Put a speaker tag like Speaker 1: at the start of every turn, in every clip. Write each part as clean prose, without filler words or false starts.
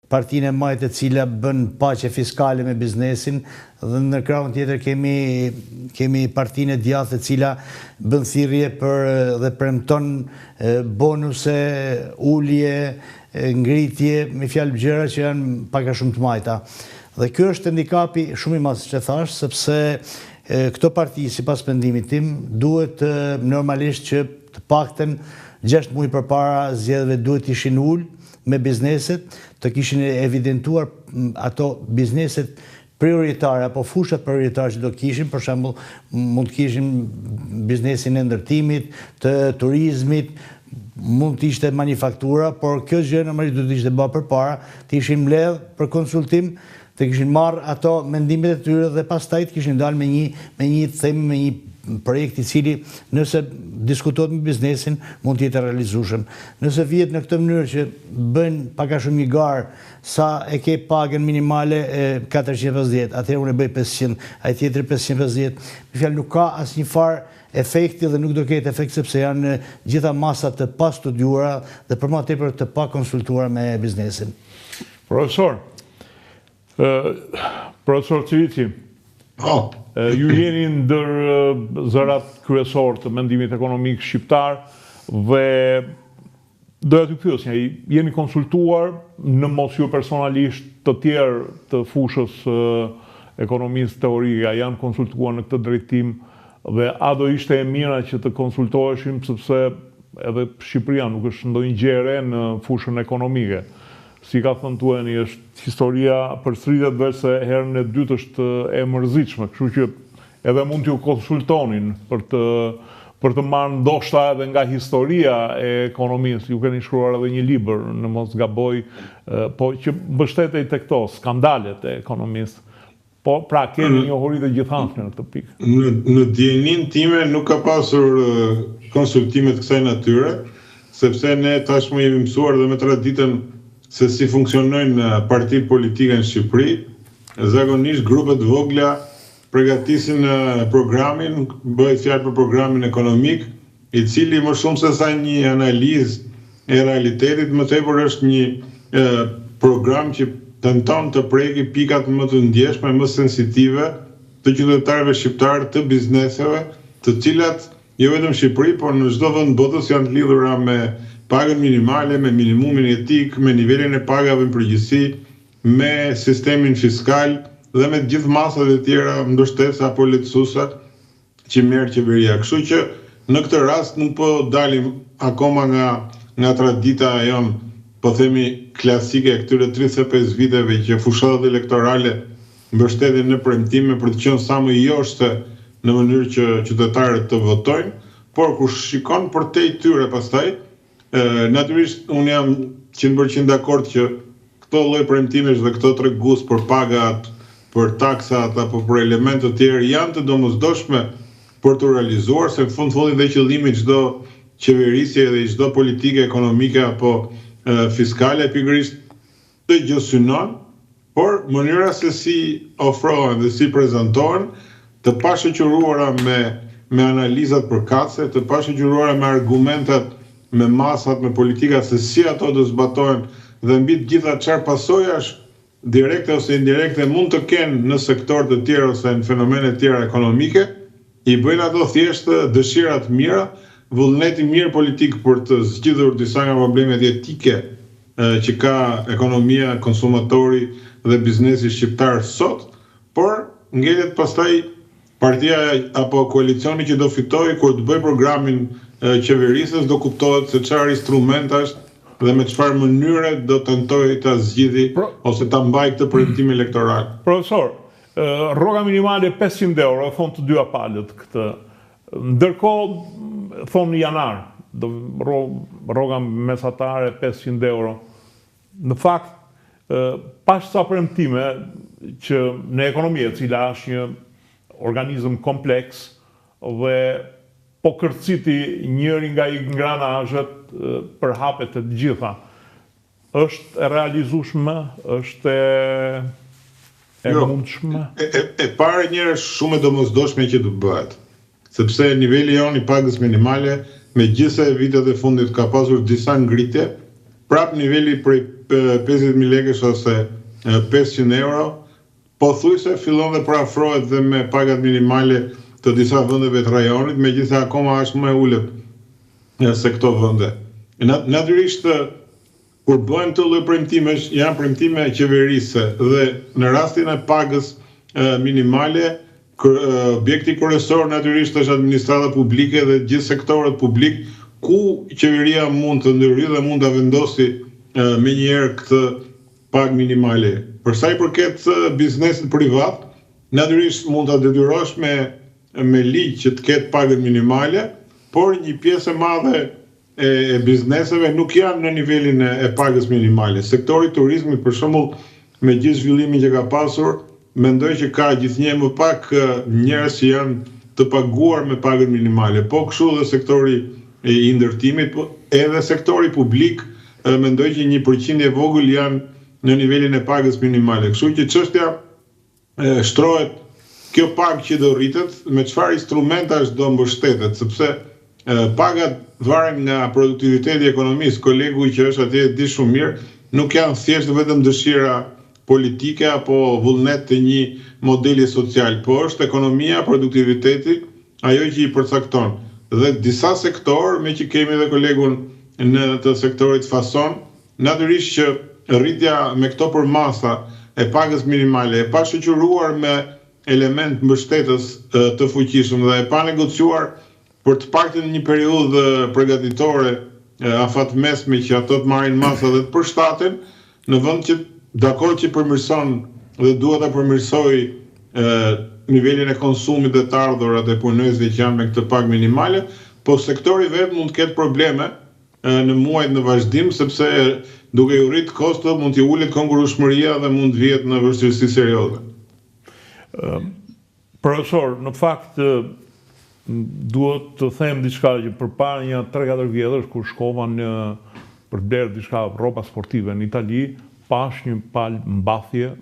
Speaker 1: partinë e majtë e cila bën paqe fiskale me biznesin, dhe në krahun tjetër kemi partinë e djathtë e cila bën thirrje dhe premton bonuse, ulje, ngritje, me fjalë gjëra që janë pak a shumë të majta. Dhe kjo është handikapi shumë i madh, që thash, sepse këto parti, sipas mendimit tim, duhet normalisht që të paktën 6 muaj përpara zgjedhjeve duhet ishin ulë me bizneset, të kishin evidentuar ato bizneset prioritare apo fushat prioritare që do kishin, për shembull, mund të kishin biznesin e ndërtimit, të turizmit, mund të ishte manufaktura, por kjo gjë normalisht duhet të ishte bërë përpara, të ishin mbledh për konsultim, të kishin marrë ato mendimet e tyre dhe pastaj të kishin dalë me një projekt i cili, nëse diskutohet me biznesin, mund të jetë realizueshëm. Nëse vihet në këtë mënyrë që bën pak a shumë një garë sa e ke pagën minimale 450, atëherë unë e bëj 500, ai tjetri 550, me fjalë nuk ka asnjë farë efekti dhe nuk do ketë efekt sepse janë gjitha masat të pa studiuara dhe për më tepër të pa konsultuara me biznesin.
Speaker 2: Profesor Civici, ju jeni ndër zërat kryesor të mendimit ekonomik shqiptar dhe doja t'ju pyesja, jeni konsultuar në mos ju personalisht të tjerë të fushës ekonomisë teorike, janë konsultuar në këtë drejtim dhe a do ishte e mira që të konsultoheshim sepse edhe Shqipëria nuk është ndonjë gjë e re në fushën ekonomike. Si ka thënë tueni, është historia përsëritet vetë herën e dytë është e mërzitshme, kështu që edhe mund t'ju konsultonin për të marrë ndoshta edhe nga historia e ekonomisë. Ju keni shkruar edhe një libër, në mos gaboj, po që mbështetej tek këto skandalet e ekonomisë. Po, pra, keni njohuri të gjithanshme në këtë pikë.
Speaker 3: Në dijenin time nuk ka pasur konsultimet kësaj natyre, sepse ne tashmë jemi mësuar dhe me traditën se si funksionojnë partitë politike në Shqipëri. Zakonisht grupet vogla përgatisin programin, bëhet fjalë për programin ekonomik, i cili më shumë se sa një analizë e realitetit, më tepër është një program që tenton të preki pikat më të ndjeshme, më sensitive të qytetarëve shqiptarë, të bizneseve, të cilat jo vetëm Shqipëri, por në çdo vend botës janë të lidhura me pagën minimale, me minimumin etik, me nivelin e pagave në përgjithësi, me sistemin fiskal dhe me gjithë masat e tjera mbështetëse apo lehtësuese që merr qeveria. Kështu që në këtë rast nuk po dalim akoma nga tradita jon, po themi klasike e këtyre 35 viteve që fushatat elektorale mbështeten në premtime për të qenë sa më joshte në mënyrë që qytetarët të votojnë, por kur shikon përtej tyre pastaj, natyrisht unë jam 100% dakord që këto lloj premtimesh dhe këto tregus për pagat, për taksat apo për elemente të tjerë janë të domosdoshme për të realizuar, se në fund dhe qëllimi çdo qeverisje dhe çdo politike ekonomike apo fiskale pikërisht të gjë synon, por mënyra se si ofrohen dhe si prezantohen, të pashoqëruara me analizat përkatëse, të pashoqëruara me argumentat, me masat, me politikat se si ato do zbatohen dhe mbi të gjitha çfarë pasojash direkte ose indirekte mund të kenë në sektor të tjerë ose në fenomene të tjera ekonomike, i bëjnë ato thjesht dëshirat mira, vullneti mirë politik për të zgjidhur disa nga problemet etike që ka ekonomia, konsumatori dhe biznesi shqiptar sot, por ngelet pastaj partia apo koalicioni që do fitojë kur të bëj programin qeverisës, do kuptohet se çfarë instrumentash dhe me çfarë mënyre do tentojë ta zgjidhë ose ta mbajë këtë premtim elektoral.
Speaker 2: Profesor, rroga minimale 500 euro, thonë të dyja palët këtë. Ndërkohë thonë janar, rroga mesatare 500 euro. Në fakt, pas sa premtime që në ekonomia, e cila është një organizëm kompleks dhe po kërciti njëri nga ingranazhet për hapet e të gjitha. Është e realizueshme, është e mundshme?
Speaker 3: E para njëherë shumë e domosdoshme që të bëhet, sepse niveli jon i pagës minimale me gjithse vitet e fundit ka pasur disa ngritje, prap niveli prej 50.000 lekësh ose 500 euro, pothuajse fillon dhe parafrohet dhe me pagat minimale të disa vendeve të rajonit, megjithëse akoma është më e ulët se këto vende. Natyrisht, kur bëhen të lloj premtimesh, janë premtime qeverisë dhe në rastin e pagës minimale, objekti kryesor natyrisht është administrata publike dhe gjithë sektorët publik, ku qeveria mund të ndërhyjë dhe mund ta vendosi menjëherë këtë pagë minimale. Për sa i përket biznesit privat, natyrisht mund ta detyrosh me ligj që të ketë pagën minimale, por një pjesë e madhe e bizneseve nuk janë në nivelin e pagës minimale. Sektori turizmit, për shembull, me gjithë zhvillimin që ka pasur, mendoj që ka gjithnjë më pak njerëz që janë të paguar me pagën minimale. Po kështu dhe sektori i ndërtimit, edhe sektori publik, mendoj që 1% e vogël janë në nivelin e pagës minimale. Kështu që çështja shtrohet kjo pagë që do rritet, me çfarë instrumentash do mbështetet, sepse pagat varen nga produktiviteti i ekonomisë. Kolegu që është atje di shumë mirë, nuk janë thjesht vetëm dëshira politike apo vullnet të një modeli social, po është ekonomia, produktiviteti, ajo që i përcakton. Dhe disa sektor, me që kemi dhe kolegun në të sektorit fason, natyrisht që rritja me këto përmasa e pagës minimale e pa shoqëruar me element mbështetës të fuqishëm dhe e pa negociuar për të paktën një periudhë përgatitore afatmesme që ato të marrin masa dhe të përshtaten, në vend që dakord që përmirëson dhe duhet ta përmirësoj nivelin e konsumit dhe të ardhurat e punëesve që janë me këtë pagë minimale, po sektori vetë mund të ketë probleme në muajt në vazhdim, sepse duke u rrit kostot mund t'i ulet konkurrueshmëria dhe mund të vihet në vështirësi serioze.
Speaker 2: Profesor, në fakt duhet të them diçka që përpara një 3-4 vjetësh kur shkova për blerë diçka rroba sportive në Itali, pash një palë mbathje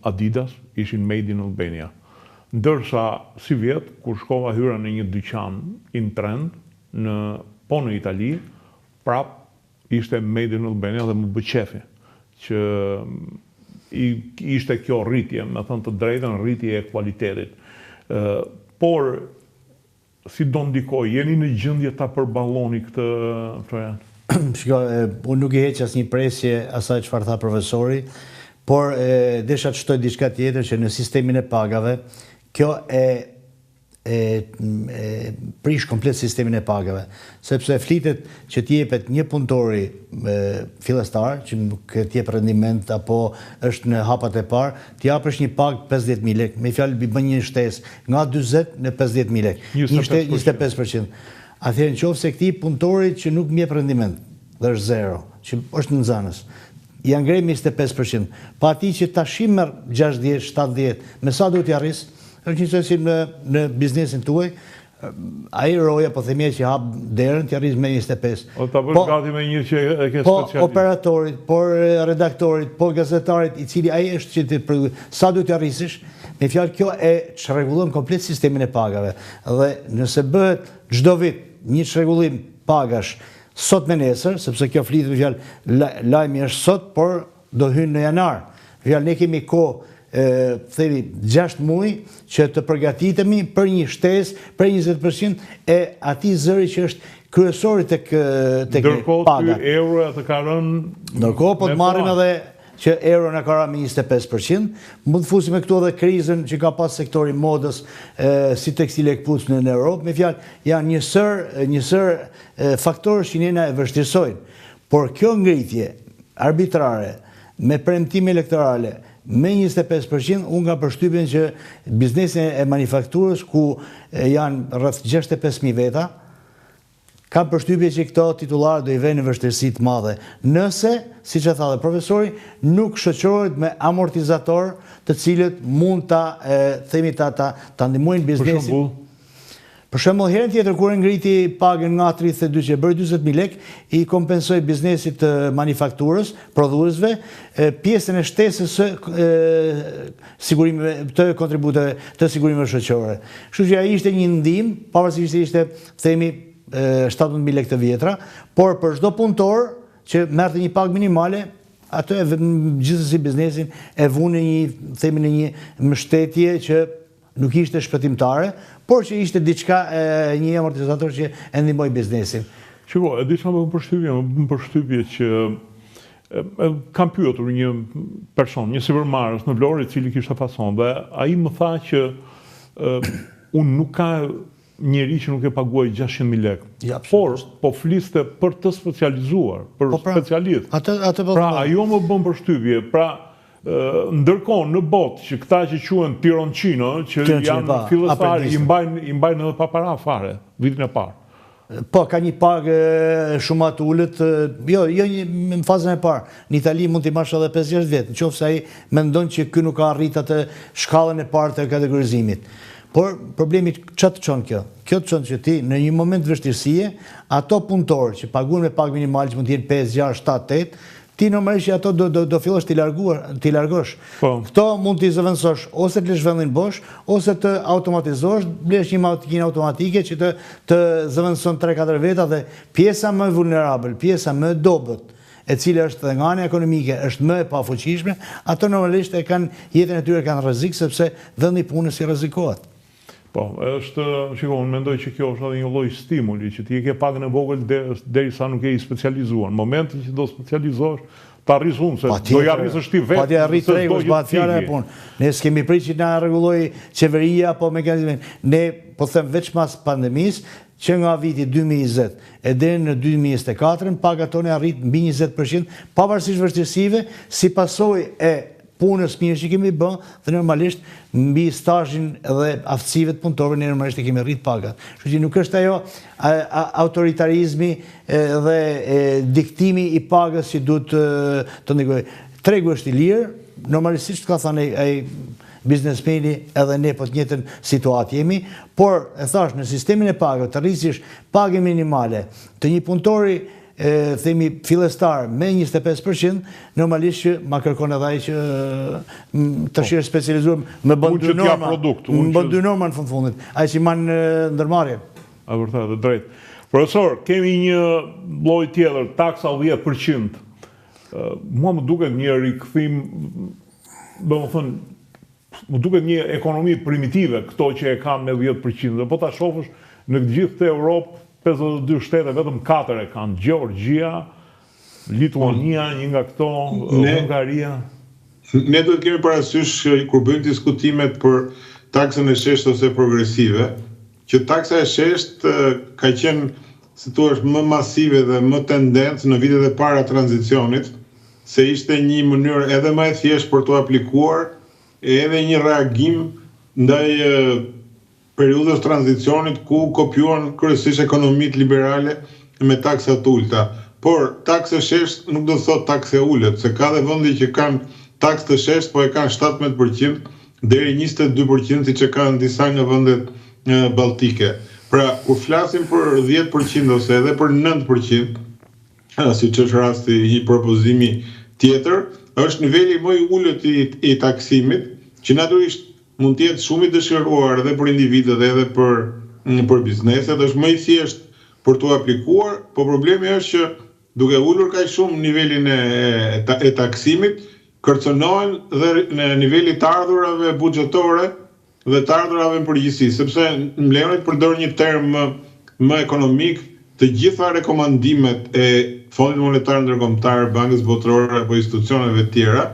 Speaker 2: Adidas, ishin made in Albania. Ndërsa si vjet kur shkova hyra në një dyqan in trend në Itali, prap ishte made in Albania dhe më bë qefi që ishte kjo rritje, me thënë të drejtën, rritje e kualitetit. Por si do ndikoj, jeni në gjendje ta përballoni këtë projekt?
Speaker 1: Shiko, unë nuk i heq asnjë presje asaj çfarë tha profesori, por desha të shtoj diçka tjetër që në sistemin e pagave, kjo prish komplet sistemin e pagave, sepse flitet që t'jepet një punëtori fillestar, që nuk t'jep rendiment apo është në hapat e parë, t'japësh një pagë 50.000 lekë, me fjalë bën një shtesë nga 40 në 50.000 lekë, 25%. Atëherë në qoftë se këtij punëtorit që nuk m'jep rendiment, dhe është zero, që është në nxanës, ja ngrej 25%, pa atij që tash merr 60, 70, me sa duhet t'i arrisë? Është një si në biznesin tuaj, ai roja, po themi që hap derën, t'ja rris me 25.
Speaker 2: O ta bësh gati me një që e ke specialisht.
Speaker 1: Po operatorit, po redaktorit, po gazetarit, i cili ai është që sa duhet t'ja rrisish, me fjalë kjo e çrregullon komplet sistemin e pagave. Dhe nëse bëhet çdo vit një çrregullim pagash sot me nesër, sepse kjo flitet me fjalë lajmi është sot, por do hynë në janar. Fjalë ne kemi kohë themi 6 muaj që të përgatitemi për një shtesë për 20% e atij zëri që është kryesori tek paga.
Speaker 2: Ndërkohë euro të ka rënë.
Speaker 1: Ndërkohë po të marrim edhe që euro na ka rënë me 25%, mund të fusim me këtu edhe krizën që ka pas sektori modës si tekstile e këpucë në Europë, me fjalë janë një sër faktorë që ne e vështirësojnë. Por kjo ngritje arbitrare me premtime elektorale me 25%, unë nga përshtypjen që biznesin e manufakturës, ku janë rreth 65.000 veta, ka përshtypje që këto titullarë do i vënë në vështirësi të madhe. Nëse, siç e tha dhe profesori, nuk shoqërohet me amortizator të cilët mund ta ndihmojnë biznesin. Për shembull, herën tjetër kur e ngriti pagën nga 32 që bëri 40.000 lekë, i kompensoi biznesit të manufakturës, prodhuesve, pjesën e shtesës sigurimeve të kontributeve të sigurimeve shoqërore. Kështu që ai ishte një ndihmë, pavarësisht se ishte, themi, 17.000 lekë të vjetra, por për çdo punëtor që merrte një pagë minimale, ato gjithsesi biznesin e vunë themi në një mbështetje që nuk ishte shpëtimtare, por që ishte diçka një amortizator që e ndihmoi biznesin.
Speaker 2: Shiko, e di çfarë më përshtypje që kam pyetur një person, një sipërmarrës në Vlorë, i cili kishte fason, dhe ai më tha që unë nuk ka njeri që nuk e paguaj 600.000 lekë. Por, po fliste për të specializuar, për specialist. Pra, ajo më bën përshtypje. Pra, ndërkohë në botë që këta që quhen Tironcino, që janë fillestari, i mbajnë edhe pa para fare, vitin e parë.
Speaker 1: Po, ka një pagë shumë atë ullët, jo në fazën e parë. Në Itali mund t'i marrësh edhe 5-6 vjetë, në qoftë se ai mendon që ky nuk ka arrit atë shkallën e parë të kategorizimit. Por problemi çfarë të çon kjo? Kjo të çon që ti në një moment të vështirësie, ato punëtorë që paguhen me pagë minimale që mund të jenë 5, 6, 7, 8, ti normalisht ato do fillosh t'i largosh. Këto mund t'i zëvendësosh ose të lësh vendin bosh, ose të automatizosh, blesh një makinë automatike që të zëvendëson 3-4 veta, dhe pjesa më vulnerabël, pjesa më dobët, e cila është dhe nga ana ekonomike, është më e pafuqishme, ato normalisht jetën e tyre kanë rrezik, sepse vendi i punës i rrezikohet.
Speaker 2: Po, unë mendoj që kjo është edhe një lloj stimuli, që ti e ke pagën e vogël derisa nuk je i specializuar. Në momentin që do specializohesh, ta arris unë, se do ja arrisësh ti vetë.
Speaker 1: Po ti arrit rregull, pa fjalë e punë. Ne s'kemi prit që na rregulloj qeveria apo mekanizmin. Ne po them veç pas pandemisë, që nga viti 2020 e deri në 2024, pagat tona arrit mbi 20%, pavarësisht vështirësive, si pasojë e punës mirë që kemi bën, dhe normalisht mbi stazhin dhe aftësive të punëtorëve ne normalisht e kemi rrit pagat. Kështu që nuk është ajo autoritarizmi dhe diktimi i pagës që duhet të negojë. Tregu është i lirë, normalisht siç ka thënë ai biznesmeni, edhe ne po të njëjtën situatë jemi, por e thash, në sistemin e pagëve të rrisish pagë minimale të një punëtori themi fillestar me 25%, normalisht që ma kërkon edhe ai që të shirë specializuar me bën 2 norma në fundit, ai që man ndërmarrje.
Speaker 2: A vërtet, dhe drejt. Profesor, kemi një lloj tjetër, taksa 10%. Mua më duket një rikthim, më duket një ekonomi primitive këto që e kam me 10%, dhe po ta shohësh në gjithë të Europë, 52 shtete, vetëm 4 e kanë, Gjeorgjia, Lituania, një nga këto, Hungaria.
Speaker 3: Ne duhet kemi parasysh kur bëjmë diskutimet për taksën e sheshtë ose progresive, që taksa e sheshtë ka qenë, si thua, më masive dhe më tendencë në vitet e para tranzicionit, se ishte një mënyrë edhe më e thjeshtë për të aplikuar, edhe një reagim ndaj periudhës tranzicionit ku kopjuan kryesisht ekonomitë liberale me taksa të ulta. Por taksa e sheshtë nuk do të thotë taksa e ulët, se ka dhe vende që kanë taksë të sheshtë, po e kanë 17% deri 22% siç e kanë disa nga vendet balltike. Pra, kur flasim për 10% ose edhe për 9%, siç është rasti i propozimi tjetër, është niveli më i ulët i taksimit, që natyrisht mund të jetë shumë i dëshiruar edhe për individët edhe për bizneset, është më i thjeshtë për të aplikuar, po problemi është që duke ulur kaq shumë nivelin e taksimit, kërcënohen dhe në nivelit të ardhurave buxhetore dhe të ardhurave në përgjithësi, sepse më lejoni të përdor një term më ekonomik, të gjitha rekomandimet e Fondit Monetar Ndërkombëtar, Bankës Botërore apo institucioneve të tjera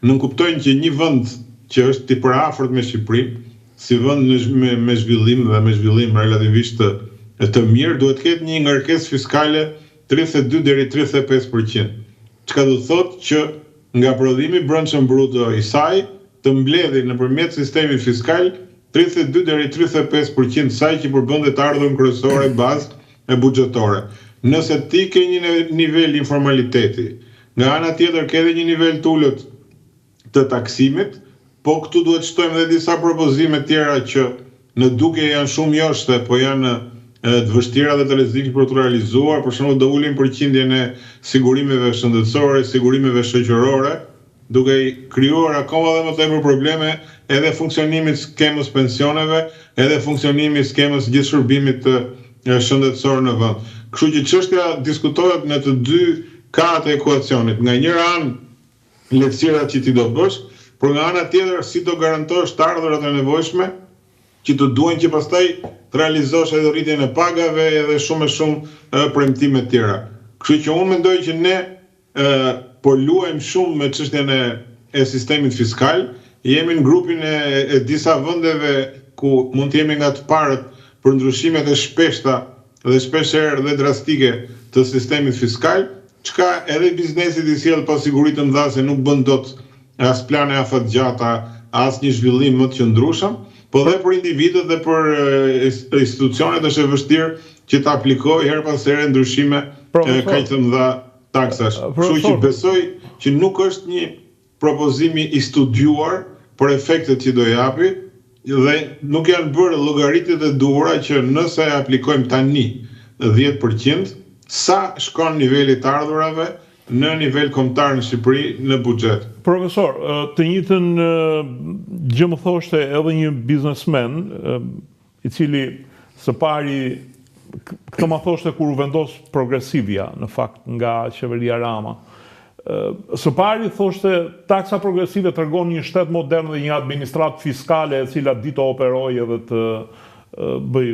Speaker 3: nënkuptojnë që një vend që është i përafërt me Shqipërinë, si vend me zhvillim dhe me zhvillim relativisht të mirë, duhet të ketë një ngarkesë fiskale 32 deri 35%. Çka do të thotë që nga prodhimi brendshëm brut i saj të mbledhë nëpërmjet sistemit fiskal 32 deri 35% saj që përbendet të ardhurën kryesore bazë e buxhetore. Nëse ti ke një nivel informaliteti, nga ana tjetër ke edhe një nivel të ulët të taksimit, po këtu duhet shtojmë edhe disa propozime tjera që në duke janë shumë joshte, po janë të vështira dhe të rrezikshme për të realizuar, për shembull do ulim përqindjen e sigurimeve shëndetësore, sigurimeve shoqërore, duke krijuar akoma dhe më tepër probleme edhe funksionimit skemës pensioneve, edhe funksionimit skemës gjithë shërbimit shëndetësor në vend. Kështu që çështja diskutohet në të dy karat e ekuacionit. Nga njëra anë lehtësirat që ti do bësh, por nga ana tjetër si do garantosh të ardhurat e nevojshme që të duhen që pastaj të realizosh edhe rritjen e pagave edhe shumë e shumë premtime të tjera. Kështu që unë mendoj që ne po luajmë shumë me çështjen e sistemit fiskal, jemi në grupin e disa vendeve ku mund të jemi nga të parët për ndryshimet e shpeshta dhe shpeshherë dhe drastike të sistemit fiskal, çka edhe biznesit i sjell pasiguri të mëdha se nuk bën dot as plane afatgjata, as një zhvillim më të qëndrueshëm, po dhe për individët dhe për institucionet është e vështirë që të aplikojë her pas here ndryshime kaq të mëdha taksash. Kështu që besoj që nuk është një propozimi i studiuar për efektet që do japi dhe nuk janë bërë llogaritjet e duhura që nëse e aplikojmë tani 10%, sa shkon niveli të ardhurave në nivel kombëtar në Shqipëri në buxhet.
Speaker 2: Profesor, të njëjtën gjë më thoshte edhe një biznesmen i cili së pari këtë më thoshte kur u vendos progresivja në fakt nga qeveria Rama. Së pari thoshte taksa progresive tregon një shtet modern dhe një administratë fiskale e cila di të operojë edhe të bëj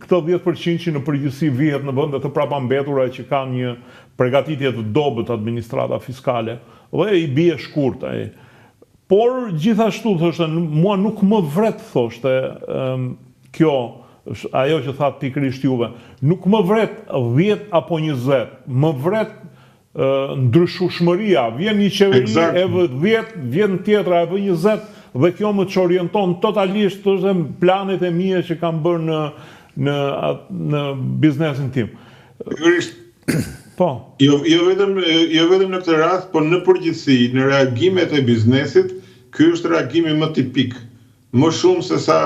Speaker 2: këto 10% që në përgjithësi vihet në vende të prapambetura që kanë një përgatitje të dobët administrata fiskale dhe i bie shkurt ai. Por gjithashtu thoshte mua nuk më vret thoshte kjo ajo që thatë pikërisht juve, nuk më vret 10 apo 20, më vret ndryshueshmëria, vjen një qeveri e 10, vjen tjetra e 20 dhe kjo më të orienton totalisht të planet e mia që kam bërë në biznesin tim. Po.
Speaker 3: Jo vetëm në këtë rast, por në përgjithësi, në reagimet e biznesit, ky është reagimi më tipik. Më shumë se sa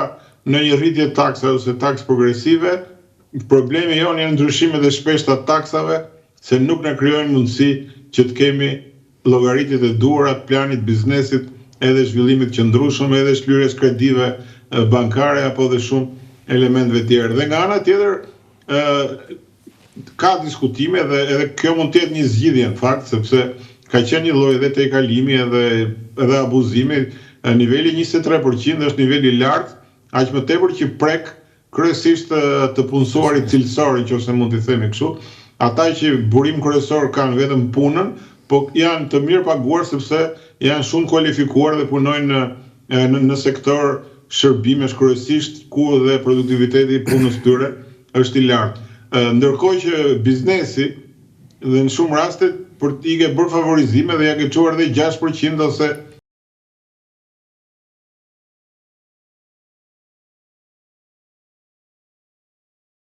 Speaker 3: në një rritje taksa ose taks progresive, problemi jonë janë ndryshimet e shpeshta të taksave, se nuk na krijojnë mundësi që të kemi llogaritjet e duhura të planit biznesit, edhe zhvillimit qëndrueshëm, edhe shlyerjes kredive bankare apo dhe shumë elementeve tjerë. Dhe nga ana tjetër ka diskutime dhe edhe kjo mund të jetë një zgjidhje në fakt, sepse ka qenë një lloj edhe tejkalimi edhe abuzimi. Niveli 23% është niveli i lartë, aq më tepër që prek kryesisht të punësuarit cilësor, nëse mund t'i themi kështu, ata që burim kryesor kanë vetëm punën, po janë të mirë paguar sepse janë shumë kualifikuar dhe punojnë në sektor shërbimesh kryesisht, ku dhe produktiviteti i punës tyre është i lartë. Ndërkohë që biznesi dhe në shumë raste për t'i ke bërë favorizime dhe ja ke çuar edhe 6% ose